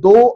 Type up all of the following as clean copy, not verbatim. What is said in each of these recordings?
2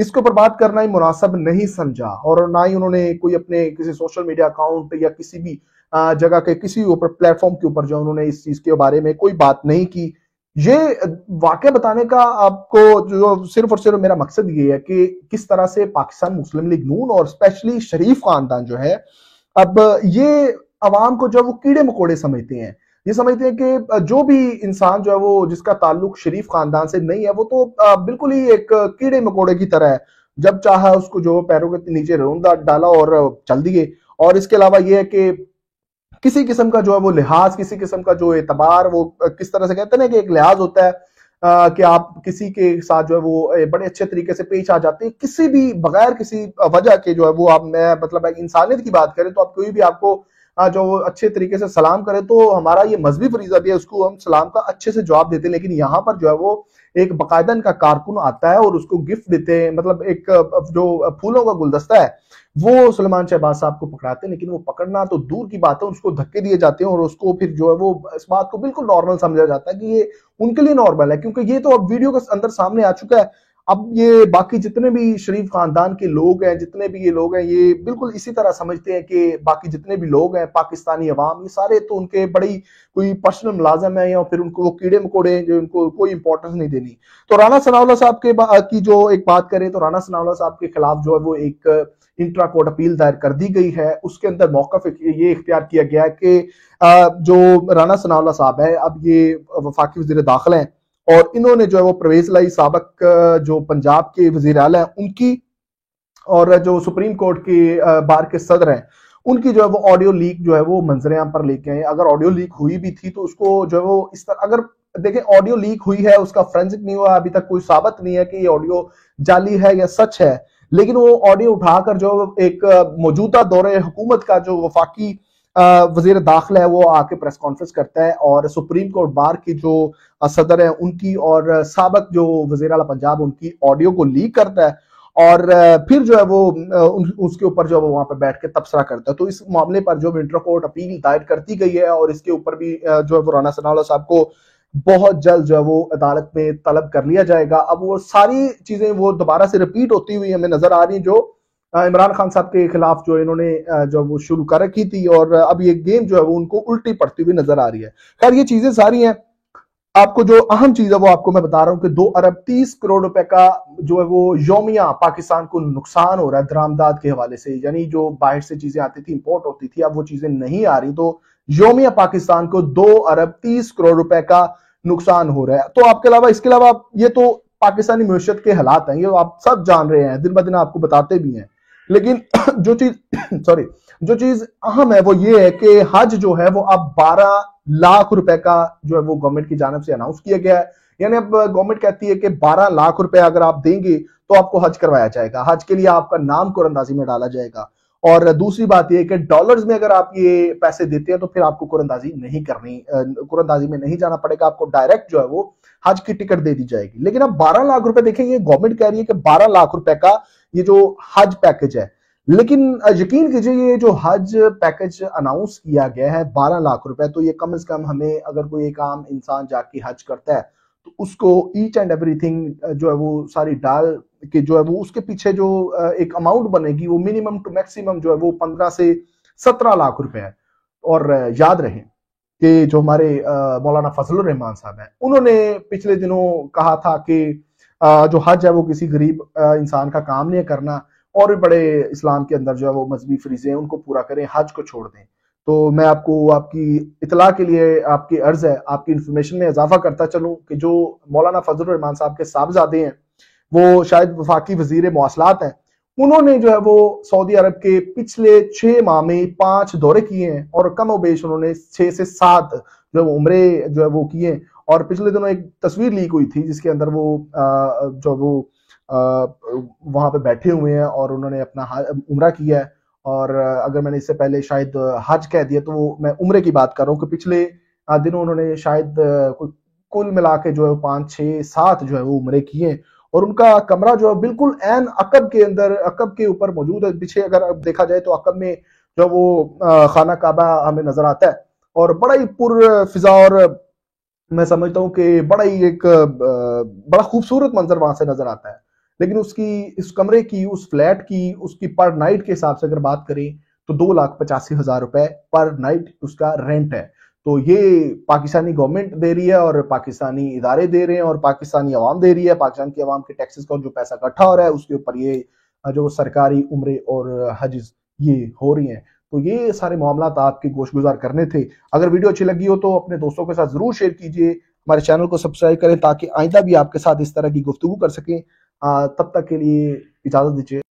اس کے اوپر بات کرنا ہی مناسب نہیں سمجھا، اور نہ ہی انہوں نے کوئی اپنے کسی سوشل میڈیا اکاؤنٹ یا کسی بھی جگہ کے کسی اوپر پلیٹ فارم کے اوپر جو انہوں نے اس چیز کے بارے میں کوئی بات نہیں کی۔ یہ واقعہ بتانے کا آپ کو جو صرف اور صرف میرا مقصد یہ ہے کہ کس طرح سے پاکستان مسلم لیگ نون اور اسپیشلی شریف خاندان جو ہے، اب یہ عوام کو جو وہ کیڑے مکوڑے سمجھتے ہیں، یہ سمجھتے ہیں کہ جو بھی انسان جو ہے وہ جس کا تعلق شریف خاندان سے نہیں ہے وہ تو بالکل ہی ایک کیڑے مکوڑے کی طرح ہے، جب چاہا اس کو جو پیروں کے نیچے روندا ڈالا اور چل دیے۔ اور اس کے علاوہ یہ ہے کہ کسی قسم کا جو ہے وہ لحاظ، کسی قسم کا جو اعتبار، وہ کس طرح سے کہتے ہیں نا کہ ایک لحاظ ہوتا ہے کہ آپ کسی کے ساتھ جو ہے وہ بڑے اچھے طریقے سے پیش آ جاتے ہیں، کسی بھی بغیر کسی وجہ کے جو ہے وہ آپ میں مطلب انسانیت کی بات کریں تو آپ کوئی بھی آپ کو جو اچھے طریقے سے سلام کرے تو ہمارا یہ مذہبی فریضہ بھی ہے، اس کو ہم سلام کا اچھے سے جواب دیتے ہیں، لیکن یہاں پر جو ہے وہ ایک باقاعدہ ان کا کارکن آتا ہے اور اس کو گفٹ دیتے ہیں، مطلب ایک جو پھولوں کا گلدستہ ہے وہ سلیمان شہباز صاحب کو پکڑاتے ہیں، لیکن وہ پکڑنا تو دور کی بات ہے، اس کو دھکے دیے جاتے ہیں اور اس کو پھر جو ہے وہ اس بات کو بالکل نارمل سمجھا جاتا ہے کہ یہ ان کے لیے نارمل ہے، کیونکہ یہ تو اب ویڈیو کے اندر سامنے آ چکا ہے۔ اب یہ باقی جتنے بھی شریف خاندان کے لوگ ہیں، جتنے بھی یہ لوگ ہیں، یہ بالکل اسی طرح سمجھتے ہیں کہ باقی جتنے بھی لوگ ہیں پاکستانی عوام، یہ سارے تو ان کے بڑی کوئی پرسنل ملازم ہیں یا پھر ان کو وہ کیڑے مکوڑے ہیں جو ان کو کوئی امپورٹنس نہیں دینی۔ تو رانا ثناء اللہ صاحب کی جو ایک بات کریں تو رانا ثناء اللہ صاحب کے خلاف جو ہے وہ ایک انٹرا کورٹ اپیل دائر کر دی گئی ہے۔ اس کے اندر موقف یہ اختیار کیا گیا ہے کہ جو رانا ثناء اللہ صاحب ہے، اب یہ وفاقی وزیر داخلہ ہیں اور انہوں نے جو ہے وہ پرویز الہی سابق جو پنجاب کے وزیر اعلیٰ ہیں ان کی، اور جو سپریم کورٹ کے بار کے صدر ہیں ان کی جو ہے وہ آڈیو لیک جو ہے وہ منظر عام پر لے کے آئے۔ اگر آڈیو لیک ہوئی بھی تھی تو اس کو جو ہے وہ اس طرح، اگر دیکھیں آڈیو لیک ہوئی ہے، اس کا فرینزک نہیں ہوا، ابھی تک کوئی ثابت نہیں ہے کہ یہ آڈیو جعلی ہے یا سچ ہے، لیکن وہ آڈیو اٹھا کر جو ایک موجودہ دور حکومت کا جو وفاقی وزیر داخلہ ہے وہ آ کے پریس کانفرنس کرتا ہے اور سپریم کورٹ بار کی جو صدر ہیں ان کی اور سابق جو وزیر اعلیٰ پنجاب ان کی آڈیو کو لیک کرتا ہے، اور پھر جو ہے وہ اس کے اوپر جو ہے وہ وہاں پہ بیٹھ کے تبصرہ کرتا ہے۔ تو اس معاملے پر جو انٹر کورٹ اپیل دائر کرتی گئی ہے اور اس کے اوپر بھی جو ہے وہ رانا ثناء اللہ صاحب کو بہت جلد جو ہے وہ عدالت میں طلب کر لیا جائے گا۔ اب وہ ساری چیزیں وہ دوبارہ سے ریپیٹ ہوتی ہوئی ہمیں نظر آ رہی ہیں جو عمران خان صاحب کے خلاف جو انہوں نے جو وہ شروع کر رکھی تھی، اور اب یہ گیم جو ہے وہ ان کو الٹی پڑتی ہوئی نظر آ رہی ہے۔ خیر یہ چیزیں ساری ہیں، آپ کو جو اہم چیز ہے وہ آپ کو میں بتا رہا ہوں کہ 2 ارب 30 کروڑ روپے کا جو ہے وہ یومیہ پاکستان کو نقصان ہو رہا ہے درآمدات کے حوالے سے، یعنی جو باہر سے چیزیں آتی تھی، امپورٹ ہوتی تھی، اب وہ چیزیں نہیں آ رہی، تو یومیہ پاکستان کو 2 ارب 30 کروڑ روپے کا نقصان ہو رہا ہے۔ تو آپ کے علاوہ اس کے علاوہ یہ تو پاکستانی معیشت کے حالات ہیں، یہ آپ سب جان رہے ہیں، دن بہ دن آپ کو بتاتے بھی ہیں، لیکن جو چیز اہم ہے وہ یہ ہے کہ حج جو ہے وہ اب 12 لاکھ روپے کا جو ہے وہ گورنمنٹ کی جانب سے اناؤنس کیا گیا ہے، یعنی اب گورنمنٹ کہتی ہے کہ 12 لاکھ روپے اگر آپ دیں گے تو آپ کو حج کروایا جائے گا، حج کے لیے آپ کا نام قرآن اندازی میں ڈالا جائے گا۔ اور دوسری بات یہ ہے کہ ڈالرز میں اگر آپ یہ پیسے دیتے ہیں تو پھر آپ کو قرآن اندازی نہیں کرنی، قرآن اندازی میں نہیں جانا پڑے گا، آپ کو ڈائریکٹ جو ہے وہ حج کی ٹکٹ دے دی جائے گی۔ لیکن اب 12 لاکھ روپے دیکھیں، یہ گورنمنٹ کہہ رہی ہے کہ 12 لاکھ روپے کا یہ جو حج پیکج ہے، لیکن یقین کیجئے یہ جو حج پیکج اناؤنس کیا گیا ہے 12 لاکھ روپے، تو یہ کم از کم ہمیں، اگر کوئی ایک عام انسان جا کے حج کرتا ہے تو اس کو ایچ اینڈ ایوری تھنگ جو ہے وہ ساری ڈال کے جو ہے وہ اس کے پیچھے جو ایک اماؤنٹ بنے گی وہ منیمم ٹو میکسیمم جو ہے وہ 15 سے 17 لاکھ روپے ہے۔ اور یاد رہیں کہ جو ہمارے مولانا فضل الرحمان صاحب ہیں، انہوں نے پچھلے دنوں کہا تھا کہ جو حج ہے وہ کسی غریب انسان کا کام نہیں کرنا، اور بھی بڑے اسلام کے اندر جو ہے وہ مذہبی فریضے ہیں ان کو پورا کریں، حج کو چھوڑ دیں۔ تو میں آپ کو آپ کی اطلاع کے لیے آپ کی عرض ہے، آپ کی انفارمیشن میں اضافہ کرتا چلوں کہ جو مولانا فضل الرحمان صاحب کے صاحبزادے ہیں، وہ شاید وفاقی وزیر مواصلات ہیں، انہوں نے جو ہے وہ سعودی عرب کے پچھلے 6 ماہ میں 5 دورے کیے ہیں، اور کم و بیش انہوں نے 6 سے 7 جو عمرے جو ہے وہ کیے ہیں۔ اور پچھلے دنوں ایک تصویر لیک ہوئی تھی جس کے اندر وہ جو وہ وہاں پہ بیٹھے ہوئے ہیں اور انہوں نے اپنا عمرہ کیا ہے، اور اگر میں نے اس سے پہلے شاید حج کہہ دیا تو وہ میں عمرے کی بات کر رہا ہوں کہ پچھلے دنوں انہوں نے شاید کل ملا کے جو ہے 5 6 7 جو ہے وہ عمرے کیے ہیں، اور ان کا کمرہ جو ہے بالکل عین عقب کے اندر، عقب کے اوپر موجود ہے۔ پیچھے اگر دیکھا جائے تو عقب میں جو وہ خانہ کعبہ ہمیں نظر آتا ہے، اور بڑا ہی پر فضا، اور میں سمجھتا ہوں کہ بڑا ہی ایک بڑا خوبصورت منظر وہاں سے نظر آتا ہے۔ لیکن اس کی اس کمرے کی اس فلیٹ کی اس کی پر نائٹ کے حساب سے اگر بات کریں تو 2,85,000 روپے پر نائٹ اس کا رینٹ ہے. تو یہ پاکستانی گورنمنٹ دے رہی ہے اور پاکستانی ادارے دے رہے ہیں اور پاکستانی عوام دے رہی ہے. پاکستان کی عوام کے ٹیکسز کا جو پیسہ اکٹھا ہو رہا ہے اس کے اوپر یہ جو سرکاری عمرے اور حج یہ ہو رہی ہیں. تو یہ سارے معاملات آپ کے گوش گزار کرنے تھے. اگر ویڈیو اچھی لگی ہو تو اپنے دوستوں کے ساتھ ضرور شیئر کیجئے. ہمارے چینل کو سبسکرائب کریں تاکہ آئندہ بھی آپ کے ساتھ اس طرح کی گفتگو کر سکیں. تب تک کے لیے اجازت دیجیے.